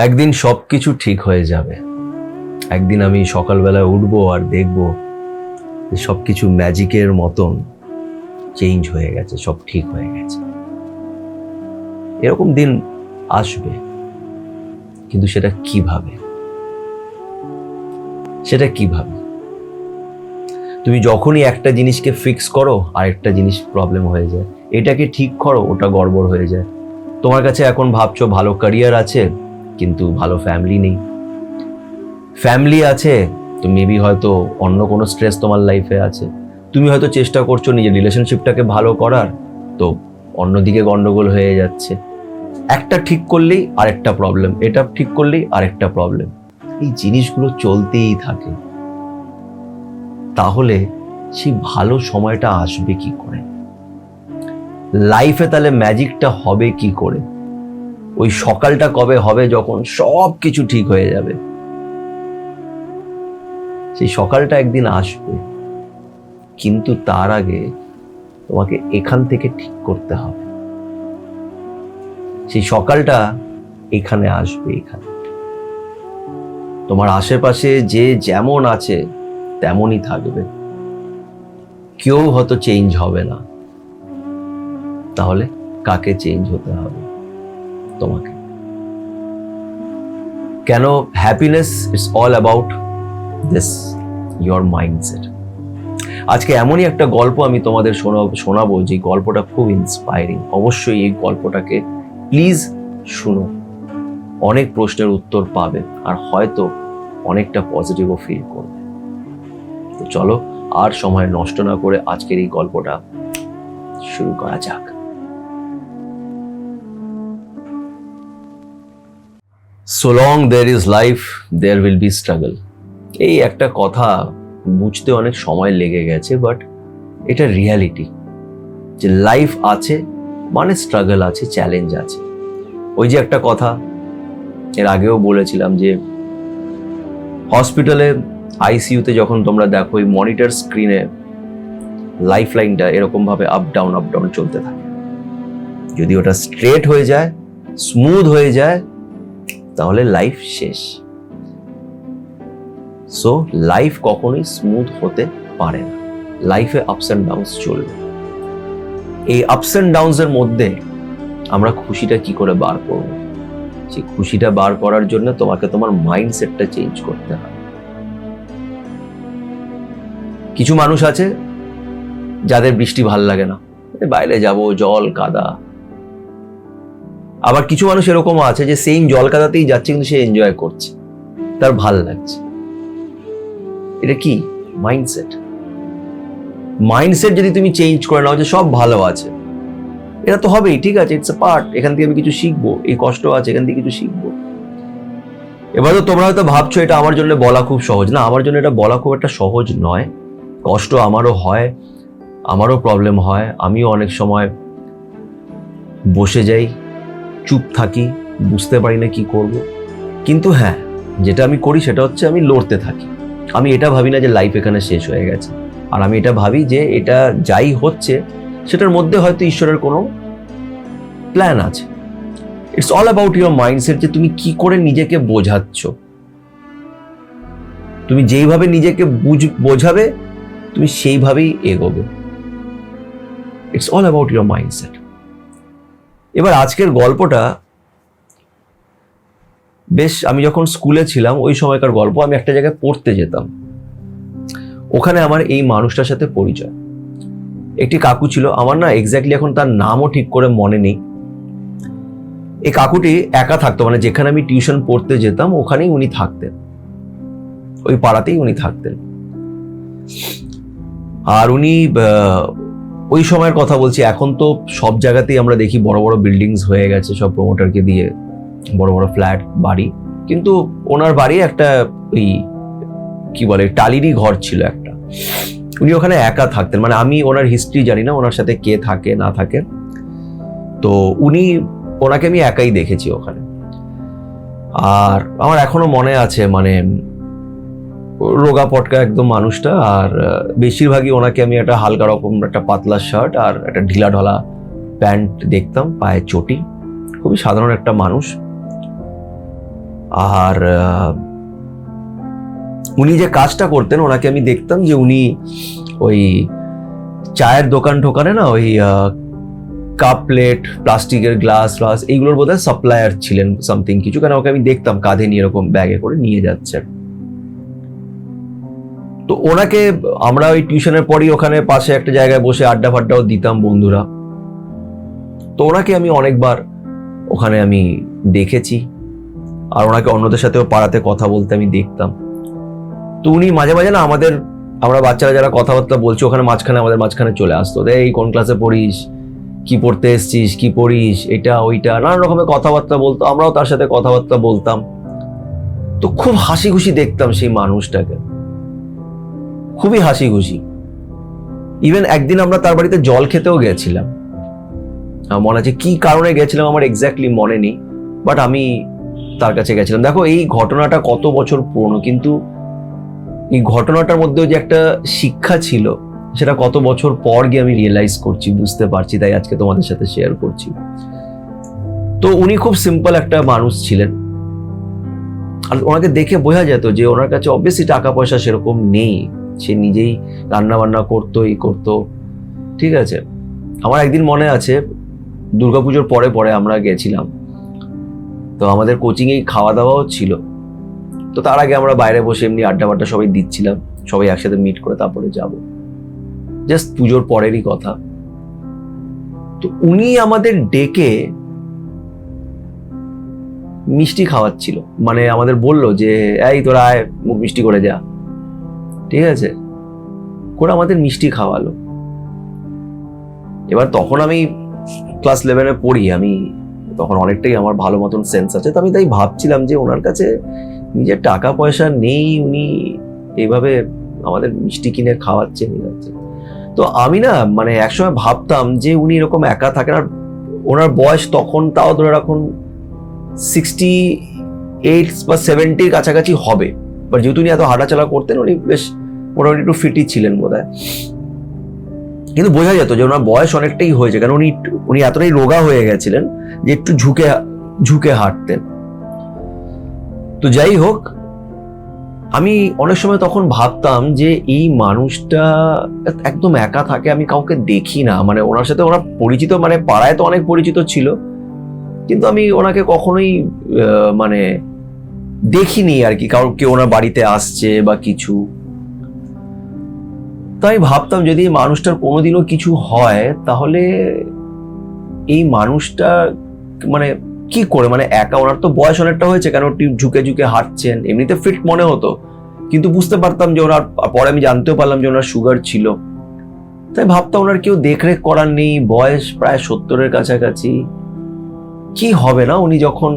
একদিন সবকিছু ঠিক হয়ে যাবে। একদিন আমি সকালবেলা উঠবো আর দেখবো যে সবকিছু ম্যাজিকের মতন চেঞ্জ হয়ে গেছে, সব ঠিক হয়ে গেছে। এরকম দিন আসবে, কিন্তু সেটা কিভাবে? তুমি যখনই একটা জিনিসকে ফিক্স করো আরেকটা জিনিস প্রবলেম হয়ে যায়, এটাকে ঠিক করো ওটা গড়বড় হয়ে যায়। তোমার কাছে এখন ভাবছো ভালো ক্যারিয়ার আছে কিন্তু ভালো ফ্যামিলি নেই, ফ্যামিলি আছে তো মেবি হয়তো অন্য কোনো স্ট্রেস তোমার লাইফে আছে। তুমি হয়তো চেষ্টা করছো নিজের রিলেশনশিপটাকে ভালো করার, তো অন্যদিকে গন্ডগোল হয়ে যাচ্ছে। একটা ঠিক করলেই আরেকটা প্রবলেম, এটা ঠিক করলেই আরেকটা প্রবলেম। এই জিনিসগুলো চলতেই থাকে। তাহলে সেই ভালো সময়টা আসবে কি করে? লাইফে তাহলে ম্যাজিকটা হবে কি করে? ওই সকালটা কবে হবে যখন সব কিছু ঠিক হয়ে যাবে? সেই সকালটা একদিন আসবে, কিন্তু তার আগে তোমাকে এখান থেকে ঠিক করতে হবে। সেই সকালটা এখানে আসবে। এখানে তোমার আশেপাশে যে যেমন আছে তেমনই থাকবে, কেউ হয়তো চেঞ্জ হবে না। তাহলে কাকে চেঞ্জ হতে হবে? তোমাকে। কেন? Happiness it's all about this, your mindset. আজকে এমনই একটা গল্প আমি তোমাদের শোনাবো যে গল্পটা খুব ইন্সপায়ারিং। অবশ্যই এই গল্পটাকে প্লিজ শুনো, অনেক প্রশ্নের উত্তর পাবে আর হয়তো অনেকটা পজিটিভও ফিল করবে। তো চলো আর সময় নষ্ট না করে আজকের এই গল্পটা শুরু করা যাক। So long there is life, there will be struggle. এই একটা কথা বুঝতে অনেক সময় লেগে গেছে, বাট এটা রিয়ালিটি যে লাইফ আছে মানে স্ট্রাগল আছে, চ্যালেঞ্জ আছে। ওই যে একটা কথা এর আগেও বলেছিলাম যে হসপিটালে আইসিইউতে যখন তোমরা দেখো ওই মনিটর স্ক্রিনে লাইফ লাইনটা এরকম ভাবে আপ ডাউন চলতে থাকে। যদি ওটা স্ট্রেট হয়ে যায়, স্মুথ হয়ে যায়, তাহলে লাইফ শেষ। সো লাইফ কখনোই স্মুথ হতে পারে না, লাইফে আপস অ্যান্ড ডাউনস চলবে। এই আপস অ্যান্ড ডাউনস এর মধ্যে আমরা খুশিটা কি করে বার করব? সেই খুশিটা বার করার জন্য তোমাকে তোমার মাইন্ডসেটটা চেঞ্জ করতে হবে। কিছু মানুষ আছে যাদের বৃষ্টি ভাল লাগে না, বাইরে যাব জল কাদা। আবার কিছু মানুষ এরকম আছে যে সেম জল কাদাতেই যাচ্ছে কিন্তু সে এনজয় করছে, তার ভাল লাগছে। এটা কি? মাইন্ডসেট। মাইন্ডসেট যদি তুমি চেঞ্জ করে নাও যে সব ভালো আছে, এটা তো হবেই, ঠিক আছে, ইটস এ পার্ট, এখান থেকে আমি কিছু শিখবো, এই কষ্ট আছে এখান থেকে কিছু শিখবো। এবার তো তোমরা হয়তো ভাবছো এটা আমার জন্য বলা খুব সহজ। না, আমার জন্য এটা বলা খুব একটা সহজ নয়। কষ্ট আমারও হয়, আমারও প্রবলেম হয়, আমিও অনেক সময় বসে যাই, চুপ থাকি, বুঝতে পারি না কি করব। কিন্তু হ্যাঁ, যেটা আমি করি সেটা হচ্ছে আমি লড়তে থাকি। আমি এটা ভাবি না যে লাইফ এখানে শেষ হয়ে গেছে, আর আমি এটা ভাবি যে এটা যাই হচ্ছে সেটার মধ্যে হয়তো ঈশ্বরের কোনো প্ল্যান আছে। It's all about your mindset, যে তুমি কি করে নিজেকে বোঝাচ্ছ। তুমি যেইভাবে নিজেকে বোঝাবে তুমি সেইভাবেই এগোবে। It's all about your mindset. এবার আজকের গল্পটা বেশ, আমি যখন স্কুলে ছিলাম ওই সময়কার গল্প। আমি একটা জায়গায় পড়তে যেতাম, ওখানে আমার এই মানুষটার সাথে পরিচয়। একটি কাকু ছিল, আমার না এক্স্যাক্টলি এখন তার নামও ঠিক করে মনে নেই। এই কাকুটি একা থাকতো, মানে যেখানে আমি টিউশন পড়তে যেতাম ওখানেই উনি থাকতেন, ওই পাড়াতেই উনি থাকতেন। আর উনি ওই সময়ের কথা বলছি, এখন তো সব জায়গাতেই আমরা দেখি বড় বড় বিল্ডিংস হয়ে গেছে, সব প্রমোটারকে দিয়ে বড় বড় ফ্ল্যাট বাড়ি। কিন্তু ওনার বাড়ি একটা ওই কি বলে টালিরই ঘর ছিল একটা। উনি ওখানে একা থাকতেন, মানে আমি ওনার হিস্ট্রি জানি না, ওনার সাথে কে থাকে না থাকে। তো ওনাকে আমি একাই দেখেছি ওখানে। আর আমার এখনো মনে আছে, মানে রোগা পটকা একদম মানুষটা। আর বেশিরভাগই ওনাকে আমি একটা হালকা রকম একটা পাতলা শার্ট আর একটা ঢিলা ঢালা প্যান্ট দেখতাম, পায়ে চটি, খুবই সাধারণ একটা মানুষ। আর উনি যে কাজটা করতেন, ওনাকে আমি দেখতাম যে উনি ওই চায়ের দোকান ঠোকানে না, ওই কাপ প্লেট, প্লাস্টিকের গ্লাস এইগুলোর বোধহয় সাপ্লায়ার ছিলেন সামথিং কিছু, কারণ ওকে আমি দেখতাম কাঁধে নিয়ে এরকম ব্যাগে করে নিয়ে যাচ্ছে। তো ওনাকে আমরা ওই টিউশনের পরই ওখানে পাশে একটা জায়গায় বসে আড্ডা ফাড্ডাও দিতাম বন্ধুরা। তো ওনাকে আমি অনেকবার ওখানে আমি দেখেছি, আর ওনাকে অন্যদের সাথেও পাড়াতে কথা বলতে আমি দেখতাম। তো উনি মাঝে মাঝে না আমরা বাচ্চারা যারা কথাবার্তা বলছি ওখানে আমাদের মাঝখানে চলে আসতো, এই কোন ক্লাসে পড়িস, কি পড়তে এসছিস, কি পড়িস, এটা ওইটা নানা রকমের কথাবার্তা বলতো, আমরাও তার সাথে কথাবার্তা বলতাম। তো খুব হাসি খুশি দেখতাম সেই মানুষটাকে, খুবই হাসি খুশি। ইভেন একদিন আমরা তার বাড়িতে জল খেতেও গেছিলাম, মনে আছে কি কারণে গেছিলাম আমার এক্স্যাক্টলি মনে নেই, বাট আমি তার কাছে গেছিলাম। দেখো এই ঘটনাটা কত বছর পুরনো, কিন্তু এই ঘটনাটার মধ্যেও যে একটা শিক্ষা ছিল সেটা কত বছর পর গিয়ে আমি রিয়েলাইজ করছি, বুঝতে পারছি, তাই আজকে তোমাদের সাথে শেয়ার করছি। তো উনি খুব সিম্পল একটা মানুষ ছিলেন, আর ওনাকে দেখে বোঝা যেত যে ওনার কাছে অবভিয়াসলি টাকা পয়সা সেরকম নেই, সে নিজেই রান্না বান্না করতো, ঠিক আছে। আমার একদিন মনে আছে দুর্গাপুজোর পরে আমরা গেছিলাম, তো আমাদের কোচিংয়েই খাওয়া দাওয়াও ছিল। তো তার আগে আমরা বাইরে বসে এমনি আড্ডা বাড্ডা সবাই দিচ্ছিলাম, সবাই একসাথে মিট করে তারপরে যাব, জাস্ট পুজোর পরেরই কথা। তো উনি আমাদের ডেকে মিষ্টি খাওয়াচ্ছিল, মানে আমাদের বলল যে এই তোরা আয়, মুখ মিষ্টি করে যা, ঠিক আছে, করে আমাদের মিষ্টি খাওয়ালো। এবার তখন আমি ক্লাস 11-এ পড়ি, আমি তখন অনেকটাই আমার ভালো মতন সেন্স আছে, তো আমি তাই ভাবছিলাম যে ওনার কাছে নিজের টাকা পয়সা নেই, উনি এইভাবে আমাদের মিষ্টি কিনে খাওয়াচ্ছেন। তো আমি না মানে একসময় ভাবতাম যে উনি এরকম একা থাকেন, আর ওনার বয়স তখন তাও ধরে রাখুন 68 বা 70-র কাছাকাছি হবে, বাট যেহেতু উনি এত হাঁটাচলা করতেন, উনি বেশ মোটামুটি একটু ফিটই ছিলেন বোধহয়, কিন্তু বোঝা যেত যে ওনার বয়স অনেকটাই হয়েছে, কারণ উনি এতটাই রোগা হয়ে গেছিলেন যে একটু ঝুঁকে হাঁটতেন। তো যাই হোক, আমি অনেক সময় তখন ভাবতাম যে এই মানুষটা একদম একা থাকে, আমি কাউকে দেখি না, মানে ওনার সাথে ওরা পরিচিত, মানে পাড়ায় তো অনেক পরিচিত ছিল, কিন্তু আমি ওনাকে কখনোই মানে দেখিনি আর কি, কেউ ওনার বাড়িতে আসছে বা কিছু। তো আমি ভাবতাম যদি এই মানুষটার কোনোদিনও কিছু হয়, তাহলে এই মানুষটা মানে কি করে, মানে একা, ওনার তো বয়স অনেকটা হয়েছে, কেন ঝুঁকে হাঁটছেন, এমনিতে ফিট মনে হতো, কিন্তু বুঝতে পারতাম যে ওনার, পরে আমি জানতেও পারলাম যে ওনার সুগার ছিল। তাই ভাবতাম ওনার কেউ দেখরেখ করার নেই, বয়স প্রায় 70-এর কাছাকাছি, কি হবে না উনি যখন,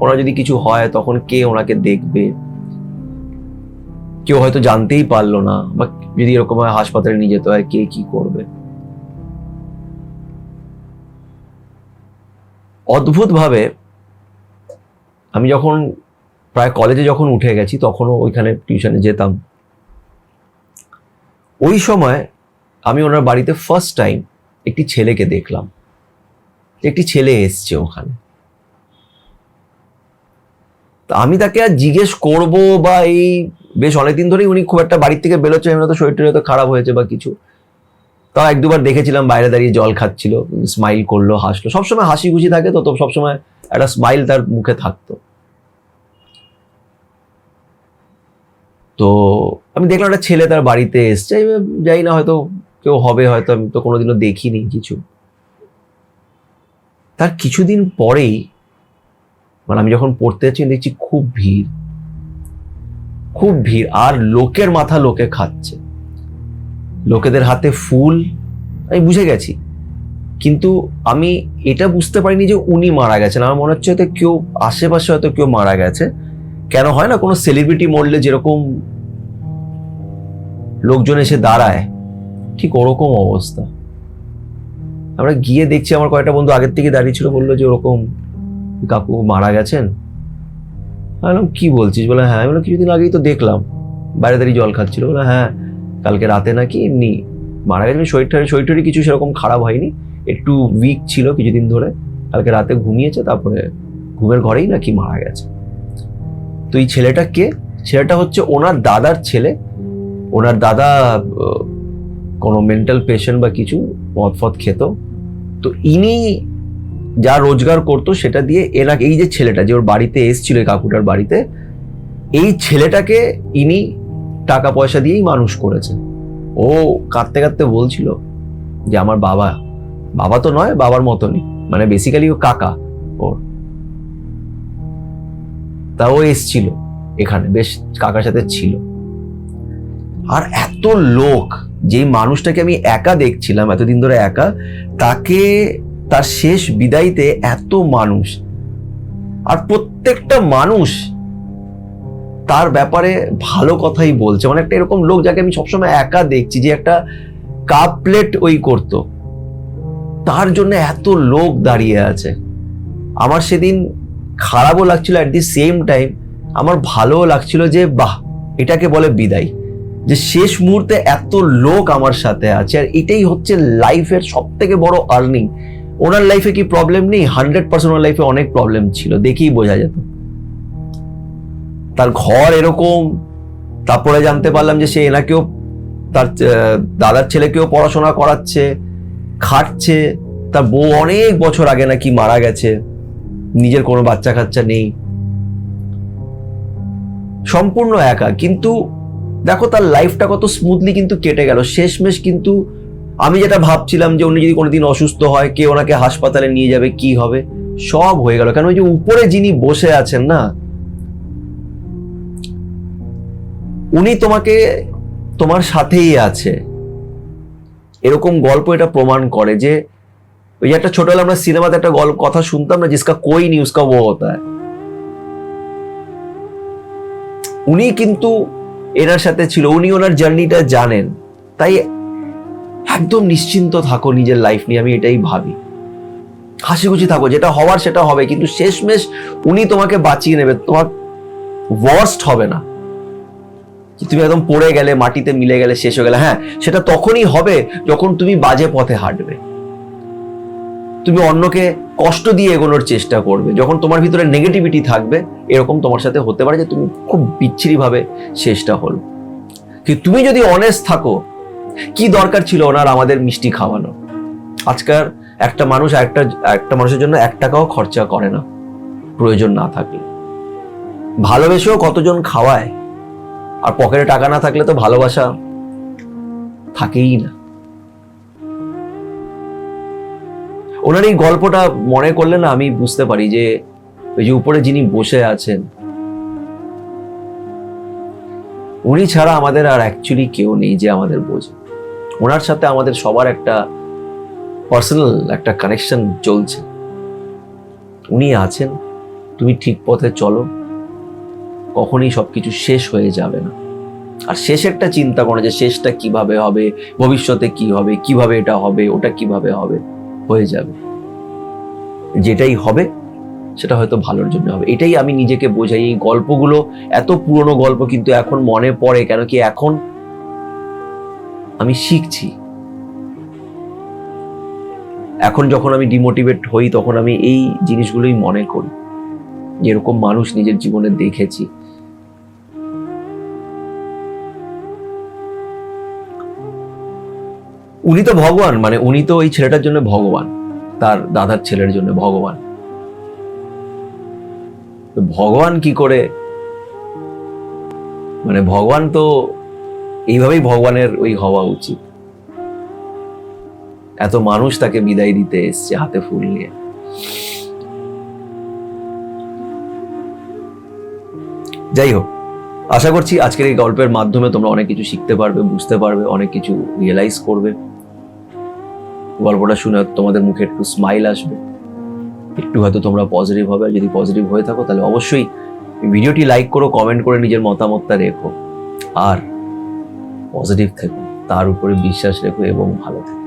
ওনার যদি কিছু হয় তখন কে ওনাকে দেখবে, কেউ হয়তো জানতেই পারলো না, বা যদি এরকম হয় হাসপাতালে নিয়ে যেতে হয়, কে কি করবে। অদ্ভুত ভাবে আমি যখন প্রায় কলেজে যখন উঠে গেছি, তখনও ওইখানে টিউশনে যেতাম, ওই সময় আমি ওনার বাড়িতে ফার্স্ট টাইম একটি ছেলেকে দেখলাম, একটি ছেলে এসছে ওখানে। তা আমি তাকে আর জিজ্ঞেস করব বা এই বেশ অনেকদিন ধরেই উনি খুব একটা বাড়ির থেকে বেরোচ্ছে, এমনি তো শরীরটা হয়তো খারাপ হয়েছে বা কিছু, তাও 1-2 বার দেখেছিলাম বাইরে দাঁড়িয়ে জল খাচ্ছিল, স্মাইল করলো, হাসলো, সবসময় হাসি খুশি থাকে, তো সবসময় একটা স্মাইল তার মুখে থাকতো। তো আমি দেখলাম একটা ছেলে তার বাড়িতে এসছে, যাই না হয়তো কেউ হবে, হয়তো আমি তো কোনোদিনও দেখিনি কিছু। তার কিছুদিন পরেই, মানে আমি যখন পড়তে যাচ্ছি দেখছি খুব ভিড়, আর লোকের মাথা লোকে খাচ্ছে, লোকেদের হাতে ফুল, আমি বুঝে গেছি, কিন্তু আমি এটা বুঝতে পারিনি যে উনি মারা গেছেন। আমার মনে হচ্ছে হয়তো কেউ আশেপাশে হয়তো কেউ মারা গেছে, কেন হয় না কোনো সেলিব্রিটি মরলে যেরকম লোকজন এসে দাঁড়ায়, ঠিক ওরকম অবস্থা। আমরা গিয়ে দেখছি, আমার কয়েকটা বন্ধু আগের থেকে দাঁড়িয়ে ছিল, বললো যে ওরকম কাকু মারা গেছেন। বললাম কি বলছিস, বলে হ্যাঁ। বললাম কিছুদিন আগেই তো দেখলাম বাইরে দাঁড়িয়ে জল খাচ্ছিল। বলে হ্যাঁ, কালকে রাতে নাকি এমনি মারা গেছে, শরীরটারি কিছু সেরকম খারাপ হয়নি, একটু উইক ছিল কিছুদিন ধরে, কালকে রাতে ঘুমিয়েছে, তারপরে ঘুমের ঘরেই নাকি মারা গেছে। তো এই ছেলেটা কে? ছেলেটা হচ্ছে ওনার দাদার ছেলে। ওনার দাদা কোনো মেন্টাল পেশেন্ট বা কিছু, মদ ফদ খেত। তো ইনি যা রোজগার করতো সেটা দিয়ে এনাকে, এই যে ছেলেটা যে ওর বাড়িতে এসেছিল কাকুটার বাড়িতে, এই ছেলেটাকে ইনি টাকা পয়সা দিয়েই মানুষ করেছে। ও কাঁদতে কাঁদতে বলছিল যে আমার বাবা, বাবা তো নয়, বাবার মতনই, মানে বেসিক্যালি ও কাকা ওর। তা ও এসছিল এখানে, বেশ কাকার সাথে ছিল। আর এত লোক, যেই মানুষটাকে আমি একা দেখছিলাম এতদিন ধরে একা, তাকে তার শেষ বিদায়তে এত মানুষ, আর প্রত্যেকটা মানুষ তার ব্যাপারে ভালো কথাই বলছে। মানে একটা এরকম লোক যাকে আমি সবসময় একা দেখছি, যে একটা কাপ প্লেট ওই করতো, তার জন্য এত লোক দাঁড়িয়ে আছে। আমার সেদিন খারাপও লাগছিল, অ্যাট দি সেম টাইম আমার ভালোও লাগছিল, যে বাহ, এটাকে বলে বিদায়, যে শেষ মুহূর্তে এত লোক আমার সাথে আছে। আর এটাই হচ্ছে লাইফের সব থেকে বড় আর্নিং। ওনার লাইফে কি প্রবলেম নেই? 100% ওনার লাইফে অনেক প্রবলেম ছিল, দেখেই বোঝা যেত। তার ঘর এরকম, তারপরে জানতে পারলাম যে সে এনাকেও, তার দাদার ছেলেকেও পড়াশোনা করাচ্ছে, খাটছে। তার বউ অনেক বছর আগে নাকি মারা গেছে, নিজের কোনো বাচ্চা কাচ্চা নেই, সম্পূর্ণ একা। কিন্তু দেখো তার লাইফটা কত স্মুথলি কিন্তু কেটে গেল। শেষমেশ কিন্তু আমি যেটা ভাবছিলাম যে উনি যদি কোনোদিন অসুস্থ হয়, কে ওনাকে হাসপাতালে নিয়ে যাবে, কি হবে, সব হয়ে গেল। কেন ওই যে উপরে যিনি বসে আছেন না, উনি তোমাকে, তোমার সাথেই আছে। এরকম গল্প এটা প্রমাণ করে যে ওই যে একটা ছোটবেলা আমরা সিনেমাতে একটা গল্প কথা শুনতাম না, জিসকা কোই নি উসকা वो होता है। উনি কিন্তু এনার সাথে ছিল, উনি ওনার জার্নিটা জানেন। তাই একদম নিশ্চিন্ত থাকো নিজের লাইফ নিয়ে, আমি এটাই ভাবি। হাসি খুশি থাকো, যেটা হওয়ার সেটা হবে, কিন্তু শেষমেশ উনি তোমাকে বাঁচিয়ে নেবে। তোমার ওয়ার্স্ট হবে না, তুমি একদম পড়ে গেলে, মাটিতে মিলে গেলে, শেষ হয়ে গেলে। হ্যাঁ, সেটা তখনই হবে যখন তুমি বাজে পথে হাঁটবে, তুমি অন্যকে কষ্ট দিয়ে এগোনোর চেষ্টা করবে, যখন তোমার ভিতরে নেগেটিভিটি থাকবে। এরকম তোমার সাথে হতে পারে যে তুমি খুব বিচ্ছিরি ভাবে শেষটা হলো। কিন্তু তুমি যদি অনেস্ট থাকো, কি দরকার ছিল ওনার আমাদের মিষ্টি খাওয়ানো? আজকাল একটা মানুষ একটা মানুষের জন্য 1 টাকাও খরচা করে না প্রয়োজন না থাকলে। ভালোবেসেও কতজন খাওয়ায়, আর পকেটে টাকা না থাকলে তো ভালোবাসা থাকেই না। ওনার এই গল্পটা মনে করলে না আমি বুঝতে পারি যে ওই যে উপরে যিনি বসে আছেন, উনি ছাড়া আমাদের আর অ্যাকচুয়ালি কেউ নেই যে আমাদের বোঝে। ওনার সাথে আমাদের সবার একটা পার্সোনাল একটা কানেকশন চলছে। উনি আছেন, তুমি ঠিক পথে চলো, কখনই সবকিছু শেষ হয়ে যাবে না। আর শেষেরটা চিন্তা করো যে শেষটা কিভাবে হবে, ভবিষ্যতে কি হবে, কিভাবে এটা হবে, ওটা কিভাবে হবে, হয়ে যাবে। যেটাই হবে সেটা হয়তো ভালোর জন্য হবে, এটাই আমি নিজেকে বোঝাই। এই গল্পগুলো এত পুরনো গল্প, কিন্তু এখন মনে পড়ে কেন কি এখন আমি শিখছি। এখন যখন আমি ডিমোটিভেট হই, তখন আমি এই জিনিসগুলোই মনে করি, যেরকম মানুষ নিজের জীবনে দেখেছি। উনি তো ভগবান, মানে উনি তো ওই ছেলেটার জন্য ভগবান, তার দাদার ছেলের জন্য ভগবান। ভগবান কি করে, মানে ভগবান তো এইভাবেই ভগবানের ওই হওয়া উচিত। এত মানুষ তাকে বিদায় দিতে এসছে হাতে ফুল নিয়ে। যাই হোক, আশা করছি আজকের এই গল্পের মাধ্যমে তোমরা অনেক কিছু শিখতে পারবে, বুঝতে পারবে, অনেক কিছু রিয়েলাইজ করবে। গল্পটা শুনে তোমাদের মুখে একটু স্মাইল আসবে, একটু হয়তো তোমরা পজিটিভ হবে। আর যদি পজিটিভ হয়ে থাকো তাহলে অবশ্যই ভিডিওটি লাইক করো, কমেন্ট করে নিজের মতামতটা রেখো, আর পজিটিভ থেকো, তার উপরে বিশ্বাস রেখো এবং ভালো থেকো।